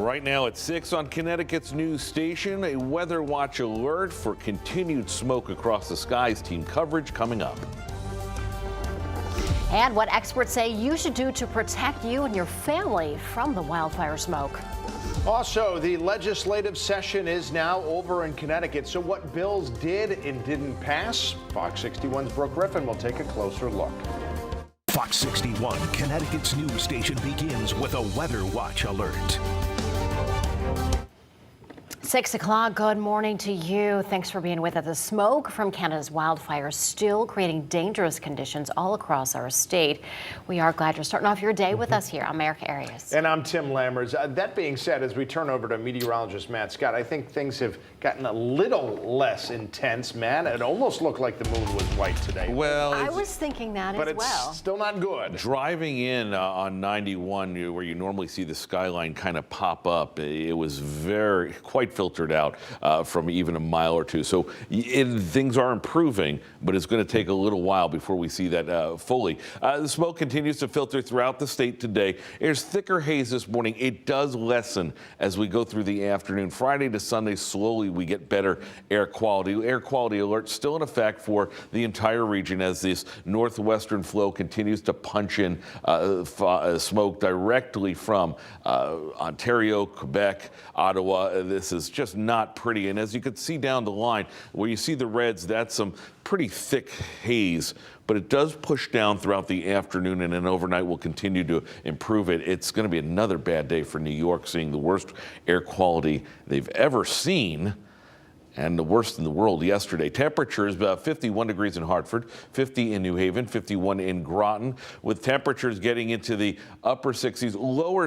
Right now at 6 on Connecticut's news station, a weather watch alert for continued smoke across the skies. Team coverage coming up. And what experts say you should do to protect you and your family from the wildfire smoke. Also, the legislative session is now over in Connecticut. So what bills did and didn't pass? Fox 61's Brooke Griffin will take a closer look. Fox 61, Connecticut's news station, begins with a weather watch alert. 6 o'clock, good morning to you. Thanks for being with us. The smoke from Canada's wildfires still creating dangerous conditions all across our state. We are glad you're starting off your day with us here on America Areas. And I'm Tim Lammers. That being said, as we turn over to meteorologist Matt Scott, I think things have gotten a little less intense, man. It almost looked like the moon was white today. Well, I was thinking that but as well. It's still not good. Driving in on 91, where you normally see the skyline kind of pop up, it was quite filtered out from even a mile or two. So things are improving, but it's going to take a little while before we see that fully. The smoke continues to filter throughout the state today. There's thicker haze this morning. It does lessen as we go through the afternoon. Friday to Sunday, slowly we get better air quality. Air quality alert still in effect for the entire region as this northwestern flow continues to punch in smoke directly from Ontario, Quebec, Ottawa. This is just not pretty. And as you can see down the line, where you see the reds, that's some pretty thick haze, but it does push down throughout the afternoon, and then overnight will continue to improve it. It's going to be another bad day for New York, seeing the worst air quality they've ever seen, and the worst in the world yesterday. Temperatures about 51 degrees in Hartford, 50 in New Haven, 51 in Groton, with temperatures getting into the upper 60s. Lower,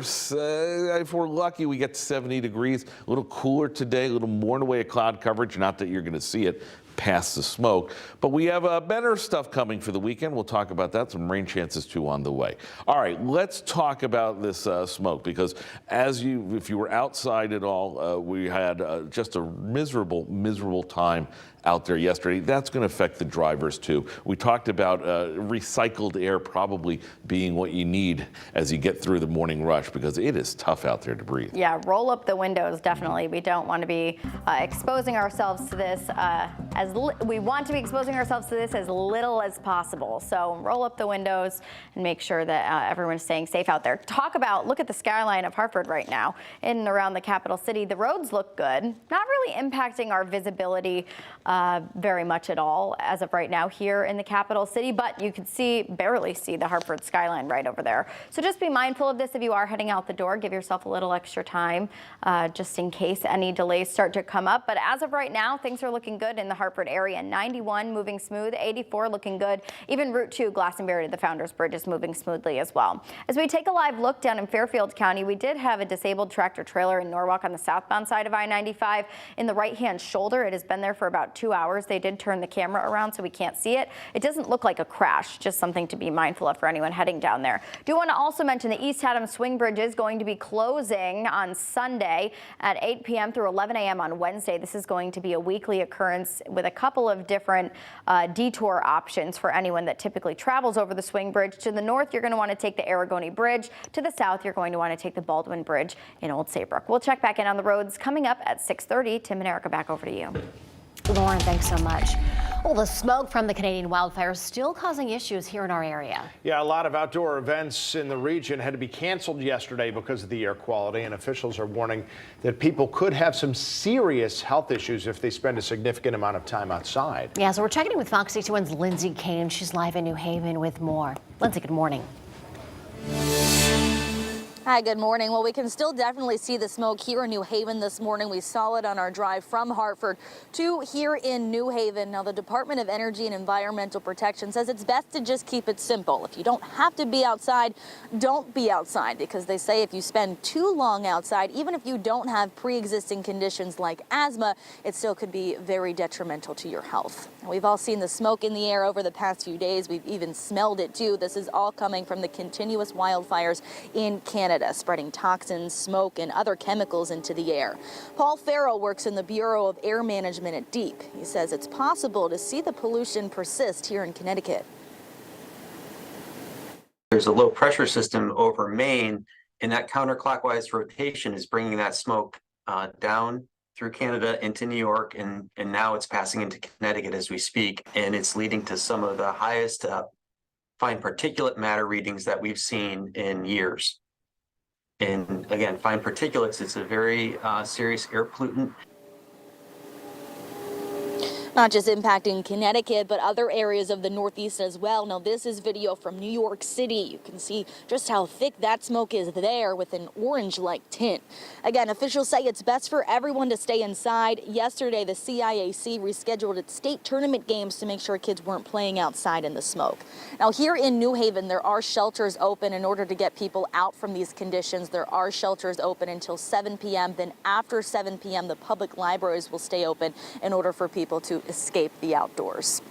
if we're lucky, we get 70 degrees. A little cooler today, a little more in the way of cloud coverage. Not that you're going to see it past the smoke, but we have better stuff coming for the weekend. We'll talk about that. Some rain chances too on the way. All right, let's talk about this smoke, because if you were outside at all, we had just a miserable time out there yesterday. That's going to affect the drivers too. We talked about recycled air probably being what you need as you get through the morning rush, because it is tough out there to breathe. Yeah, roll up the windows, definitely. We don't want to be exposing ourselves to this we want to be exposing ourselves to this as little as possible. So roll up the windows and make sure that everyone's staying safe out there. Look at the skyline of Hartford right now in and around the capital city. The roads look good, not really impacting our visibility very much at all as of right now here in the capital city, but you can barely see the Hartford skyline right over there. So just be mindful of this if you are heading out the door. Give yourself a little extra time just in case any delays start to come up. But as of right now, things are looking good in the Hartford area. 91 moving smooth, 84 looking good. Even Route 2 Glastonbury to the Founders Bridge is moving smoothly as well. As we take a live look down in Fairfield County, we did have a disabled tractor trailer in Norwalk on the southbound side of I-95 in the right-hand shoulder. It has been there for about 2 hours. They did turn the camera around so we can't see it. It doesn't look like a crash, just something to be mindful of for anyone heading down there. Do want to also mention the East Haddam Swing Bridge is going to be closing on Sunday at 8 p.m. through 11 a.m. on Wednesday. This is going to be a weekly occurrence with a couple of different detour options for anyone that typically travels over the Swing Bridge. To the north, you're going to want to take the Aragoni Bridge. To the south, you're going to want to take the Baldwin Bridge in Old Saybrook. We'll check back in on the roads coming up at 6:30. Tim and Erica, back over to you. Lauren, thanks so much. Well, the smoke from the Canadian wildfires still causing issues here in our area. Yeah, a lot of outdoor events in the region had to be canceled yesterday because of the air quality, and officials are warning that people could have some serious health issues if they spend a significant amount of time outside. Yeah, so we're checking in with Fox 61's Lindsay Kane. She's live in New Haven with more. Lindsay, good morning. Hi, good morning. Well, we can still definitely see the smoke here in New Haven this morning. We saw it on our drive from Hartford to here in New Haven. Now, the Department of Energy and Environmental Protection says it's best to just keep it simple. If you don't have to be outside, don't be outside, because they say if you spend too long outside, even if you don't have pre-existing conditions like asthma, it still could be very detrimental to your health. We've all seen the smoke in the air over the past few days. We've even smelled it too. This is all coming from the continuous wildfires in Canada, spreading toxins, smoke, and other chemicals into the air. Paul Farrell works in the Bureau of Air Management at DEEP. He says it's possible to see the pollution persist here in Connecticut. There's a low pressure system over Maine And that counterclockwise rotation is bringing that smoke down through Canada into New York, and now it's passing into Connecticut as we speak, and it's leading to some of the highest fine particulate matter readings that we've seen in years. And again, fine particulates, it's a very serious air pollutant. Not just impacting Connecticut, but other areas of the Northeast as well. Now, this is video from New York City. You can see just how thick that smoke is there with an orange-like tint. Again, officials say it's best for everyone to stay inside. Yesterday, the CIAC rescheduled its state tournament games to make sure kids weren't playing outside in the smoke. Now, here in New Haven, there are shelters open in order to get people out from these conditions. There are shelters open until 7 p.m. Then after 7 p.m., the public libraries will stay open in order for people to escape the outdoors.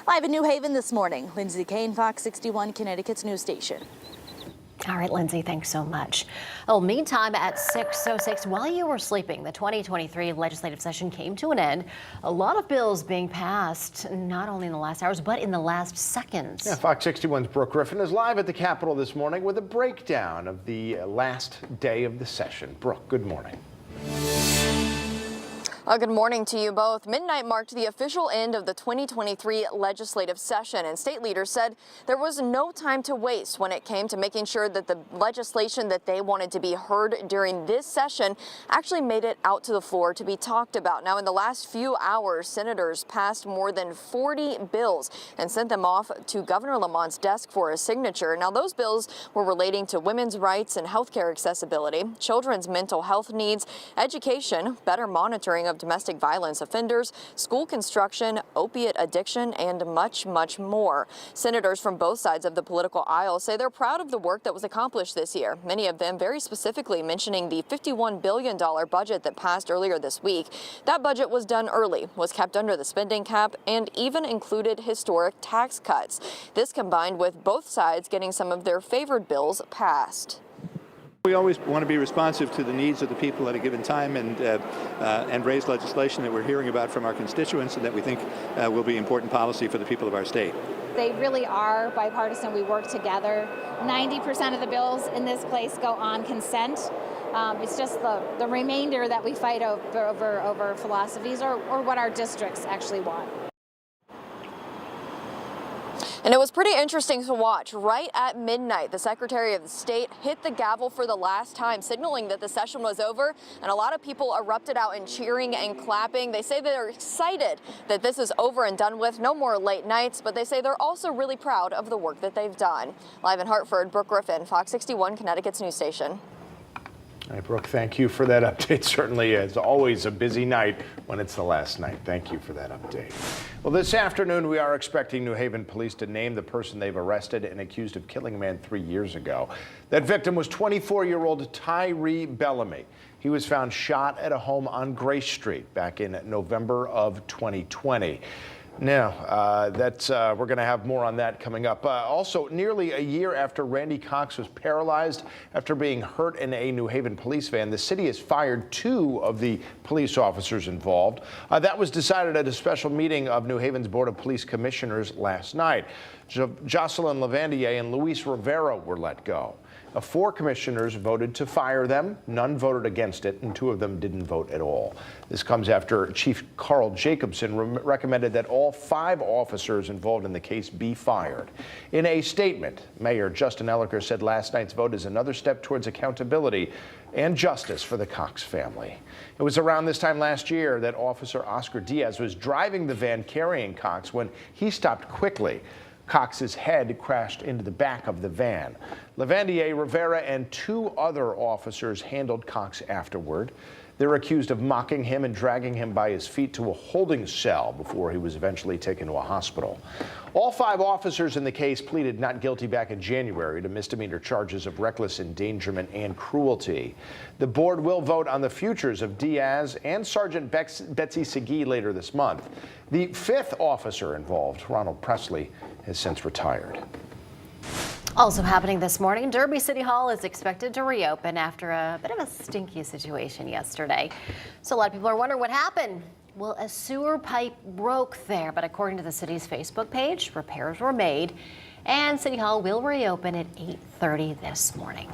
Live in New Haven this morning, Lindsay Kane, Fox 61, Connecticut's news station. All right, Lindsay, thanks so much. Oh, meantime, at 6:06, while you were sleeping, the 2023 legislative session came to an end. A lot of bills being passed, not only in the last hours, but in the last seconds. Yeah, Fox 61's Brooke Griffin is live at the Capitol this morning with a breakdown of the last day of the session. Brooke, good morning. Good morning to you both. Midnight marked the official end of the 2023 legislative session, and state leaders said there was no time to waste when it came to making sure that the legislation that they wanted to be heard during this session actually made it out to the floor to be talked about. Now, in the last few hours, senators passed more than 40 bills and sent them off to Governor Lamont's desk for a signature. Now, those bills were relating to women's rights and healthcare accessibility, children's mental health needs, education, better monitoring of domestic violence offenders, school construction, opiate addiction, and much, much more. Senators from both sides of the political aisle say they're proud of the work that was accomplished this year. Many of them very specifically mentioning the $51 billion budget that passed earlier this week. That budget was done early, was kept under the spending cap, and even included historic tax cuts. This combined with both sides getting some of their favored bills passed. We always want to be responsive to the needs of the people at a given time and raise legislation that we're hearing about from our constituents and that we think will be important policy for the people of our state. They really are bipartisan. We work together. 90% of the bills in this place go on consent. It's just the remainder that we fight over philosophies or what our districts actually want. And it was pretty interesting to watch. Right at midnight, the Secretary of State hit the gavel for the last time, signaling that the session was over, and a lot of people erupted out in cheering and clapping. They say they're excited that this is over and done with, no more late nights, but they say they're also really proud of the work that they've done. Live in Hartford, Brooke Griffin, Fox 61, Connecticut's news station. All right, Brooke, thank you for that update. Certainly, it's always a busy night when it's the last night. Thank you for that update. Well, this afternoon, we are expecting New Haven police to name the person they've arrested and accused of killing a man 3 years ago. That victim was 24-year-old Tyree Bellamy. He was found shot at a home on Grace Street back in November of 2020. Now, we're going to have more on that coming up. Also, nearly a year after Randy Cox was paralyzed after being hurt in a New Haven police van, the city has fired 2 of the police officers involved. That was decided at a special meeting of New Haven's Board of Police Commissioners last night. Jocelyn Lavandier and Luis Rivera were let go. 4 commissioners voted to fire them. None voted against it, and 2 of them didn't vote at all. This comes after Chief Carl Jacobson recommended that all 5 officers involved in the case be fired. In a statement, Mayor Justin Elliker said last night's vote is another step towards accountability and justice for the Cox family. It was around this time last year that Officer Oscar Diaz was driving the van carrying Cox when he stopped quickly. Cox's head crashed into the back of the van. Lavandier, Rivera, and 2 other officers handled Cox afterward. They're accused of mocking him and dragging him by his feet to a holding cell before he was eventually taken to a hospital. All 5 officers in the case pleaded not guilty back in January to misdemeanor charges of reckless endangerment and cruelty. The board will vote on the futures of Diaz and Sergeant Betsy Segee later this month. The 5th officer involved, Ronald Presley, has since retired. Also happening this morning, Derby City Hall is expected to reopen after a bit of a stinky situation yesterday. So a lot of people are wondering what happened. Well, a sewer pipe broke there, but according to the city's Facebook page, repairs were made and City Hall will reopen at 8:30 this morning.